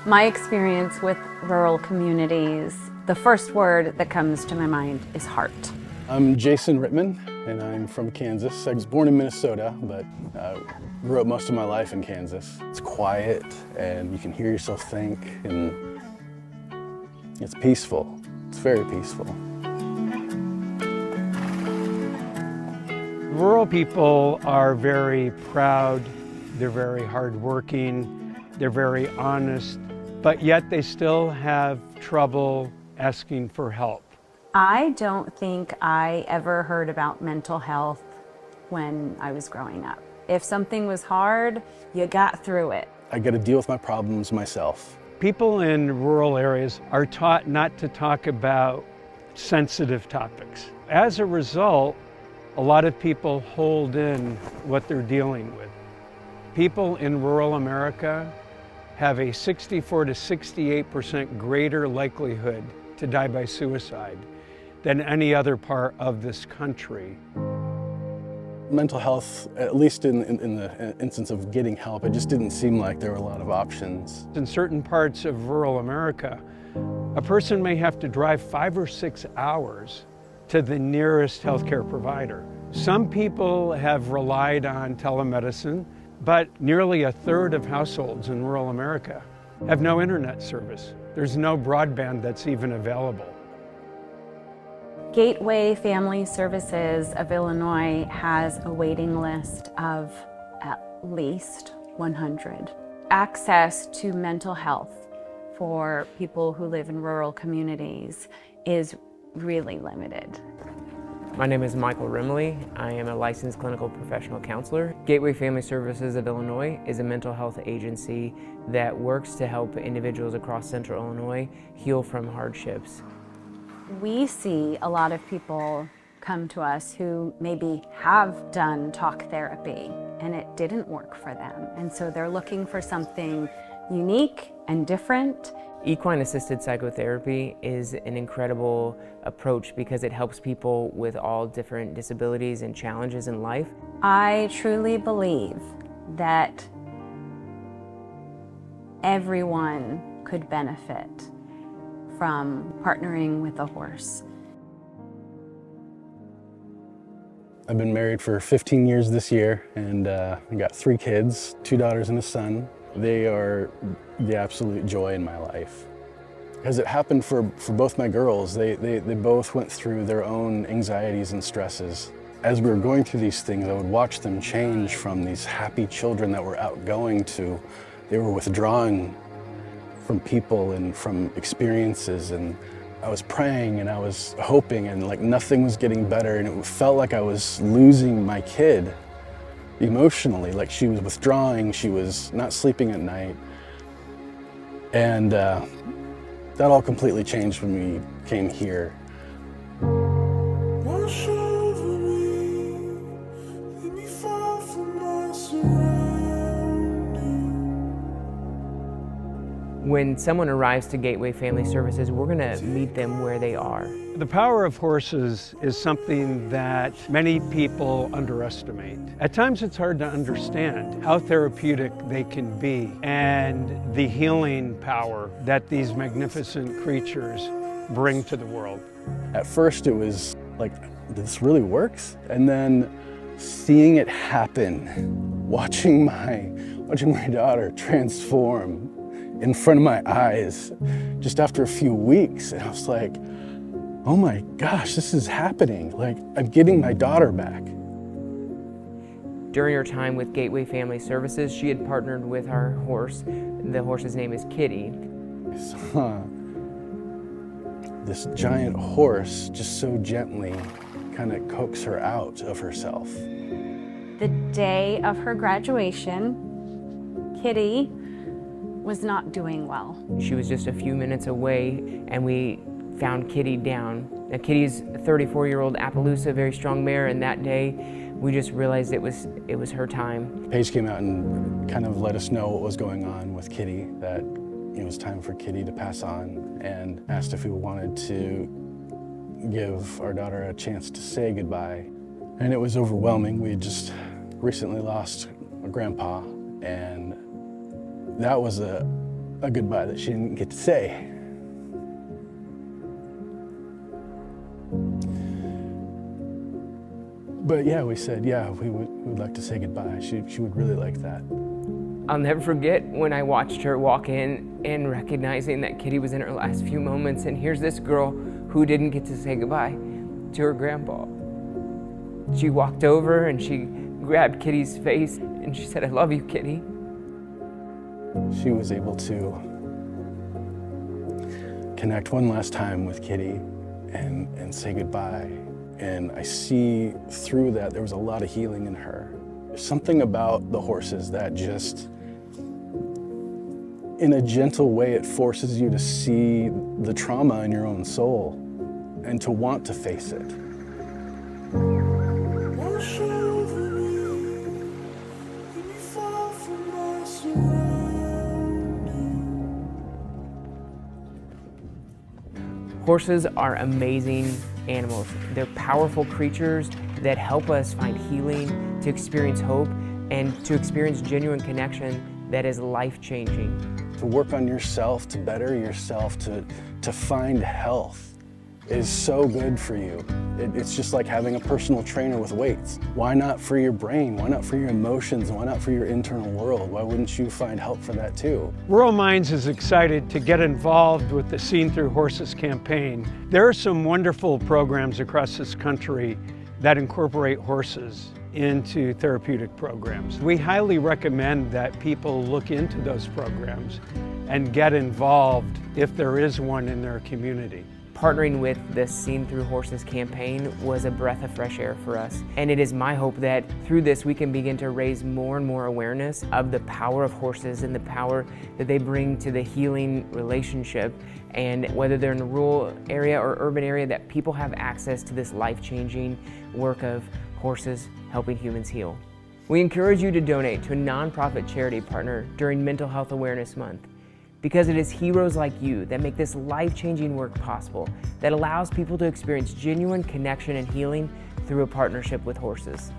My experience with rural communities, the first word that comes to my mind is heart. I'm Jason Rittman, and I'm from Kansas. I was born in Minnesota, but grew up most of my life in Kansas. It's quiet, and you can hear yourself think, and it's peaceful. It's very peaceful. Rural people are very proud, they're very hardworking, they're very honest, but yet they still have trouble asking for help. I don't think I ever heard about mental health when I was growing up. If something was hard, you got through it. I got to deal with my problems myself. People in rural areas are taught not to talk about sensitive topics. As a result, a lot of people hold in what they're dealing with. People in rural America have a 64 to 68% greater likelihood to die by suicide than any other part of this country. Mental health, at least in the instance of getting help, it just didn't seem like there were a lot of options. In certain parts of rural America, a person may have to drive 5 or 6 hours to the nearest healthcare provider. Some people have relied on telemedicine, but nearly a third of households in rural America have no internet service. There's no broadband that's even available. Gateway Family Services of Illinois has a waiting list of at least 100. Access to mental health for people who live in rural communities is really limited. My name is Michael Rimley. I am a licensed clinical professional counselor. Gateway Family Services of Illinois is a mental health agency that works to help individuals across central Illinois heal from hardships. We see a lot of people come to us who maybe have done talk therapy and it didn't work for them. And so they're looking for something unique and different. Equine-assisted psychotherapy is an incredible approach because it helps people with all different disabilities and challenges in life. I truly believe that everyone could benefit from partnering with a horse. I've been married for 15 years this year, and I got 3 kids, 2 daughters and a son. They are the absolute joy in my life. Because it happened for both my girls. They both went through their own anxieties and stresses. As we were going through these things, I would watch them change from these happy children that were outgoing to they were withdrawing from people and from experiences. And I was praying and I was hoping, and like nothing was getting better, and it felt like I was losing my kid emotionally. Like she was withdrawing, she was not sleeping at night. And that all completely changed when we came here. Wash over me, let me fall from my surroundings. When someone arrives to Gateway Family Services, we're going to meet them where they are. The power of horses is something that many people underestimate. At times it's hard to understand how therapeutic they can be and the healing power that these magnificent creatures bring to the world. At first it was like, this really works? And then seeing it happen, watching my daughter transform in front of my eyes just after a few weeks, and I was like, oh my gosh, this is happening. Like, I'm getting my daughter back. During her time with Gateway Family Services, she had partnered with our horse. The horse's name is Kitty. I saw this giant horse just so gently kind of coax her out of herself. The day of her graduation, Kitty was not doing well. She was just a few minutes away, and we found Kitty down. Now, Kitty's a 34-year-old Appaloosa, very strong mare, and that day we just realized it was her time. Paige came out and kind of let us know what was going on with Kitty, that it was time for Kitty to pass on, and asked if we wanted to give our daughter a chance to say goodbye. And it was overwhelming. We had just recently lost a grandpa, and that was a goodbye that she didn't get to say. But yeah, we said, yeah, we would like to say goodbye. She would really like that. I'll never forget when I watched her walk in and recognizing that Kitty was in her last few moments, and here's this girl who didn't get to say goodbye to her grandpa. She walked over and she grabbed Kitty's face and she said, "I love you, Kitty." She was able to connect one last time with Kitty and say goodbye. And I see through that there was a lot of healing in her. There's something about the horses that just, in a gentle way, it forces you to see the trauma in your own soul and to want to face it. Wash over me, let me fall from my surroundings. Horses are amazing animals. They're powerful creatures that help us find healing, to experience hope, and to experience genuine connection that is life-changing. To work on yourself, to better yourself, to find health is so good for you. It's just like having a personal trainer with weights. Why not for your brain? Why not for your emotions? Why not for your internal world? Why wouldn't you find help for that too? Rural Minds is excited to get involved with the Seen Through Horses campaign. There are some wonderful programs across this country that incorporate horses into therapeutic programs. We highly recommend that people look into those programs and get involved if there is one in their community. Partnering with the Seen Through Horses campaign was a breath of fresh air for us. And it is my hope that through this we can begin to raise more and more awareness of the power of horses and the power that they bring to the healing relationship. And whether they're in a rural area or urban area, that people have access to this life-changing work of horses helping humans heal. We encourage you to donate to a nonprofit charity partner during Mental Health Awareness Month, because it is heroes like you that make this life-changing work possible, that allows people to experience genuine connection and healing through a partnership with horses.